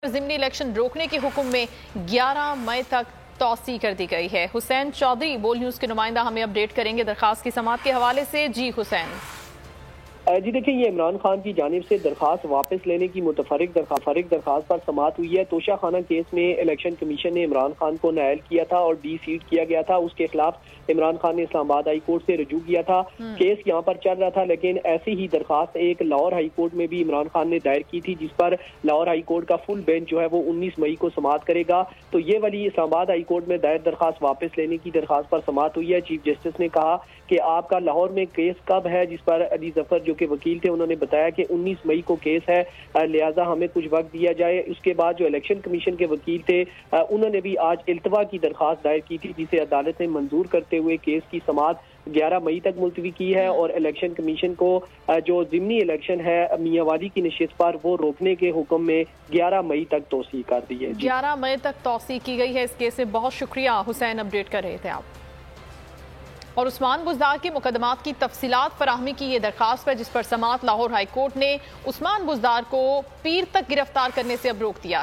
ज़िमनी election रोकने के हुक्म में 11 मई तक तौसी कर दी गई है। हुसैन चौधरी बोल न्यूज़ के नुमाइंदा हमें अपडेट करेंगे दरखास्त की समाअत के हवाले से। जी हुसैन। जी देखिए, ये इमरान खान की जानिब से दरखास्त वापस लेने की मुतफरिक दरखास्त पर समाअत हुई है। तोशा खाना केस में इलेक्शन कमीशन ने इमरान खान को नायल किया था और डी सीट किया गया था। उसके खिलाफ इमरान खान ने इस्लामाबाद हाई कोर्ट से रजू किया था। केस यहाँ पर चल रहा था, लेकिन ऐसी ही दरखास्त एक लाहौर हाई कोर्ट में भी इमरान खान ने दायर की थी, जिस पर लाहौर हाई कोर्ट का फुल बेंच जो है वो 19 मई को समाअत करेगा। तो ये वाली इस्लामाबाद हाई कोर्ट में दायर दरखास्त वापस लेने की दरखास्त पर समाअत हुई है। चीफ जस्टिस ने कहा कि आपका लाहौर में केस कब है, जिस पर अली जफर जो कि वकील थे उन्होंने बताया कि 19 मई को केस है, लिहाजा हमें कुछ वक्त दिया जाए। उसके बाद जो इलेक्शन कमीशन के वकील थे उन्होंने भी आज इल्तवा की दरखास्त दायर की थी, जिसे अदालत ने मंजूर करते हुए केस की समाअत 11 मई तक मुलतवी की है और इलेक्शन कमीशन को जो ज़िमनी इलेक्शन है मियांवाली की नशिस्त पर वो रोकने के हुक्म में 11 मई तक तौसी कर दी है। 11 मई तक तौसी की गई है इस केस में। बहुत शुक्रिया हुसैन, अपडेट कर रहे थे आप। और उस्मान बुज़दार के मुकदमात की तफसीलात फराहमी की ये दरखास्त है, जिस पर समाअत लाहौर हाई कोर्ट ने उस्मान बुज़दार को पीर तक गिरफ्तार करने से अब रोक दिया।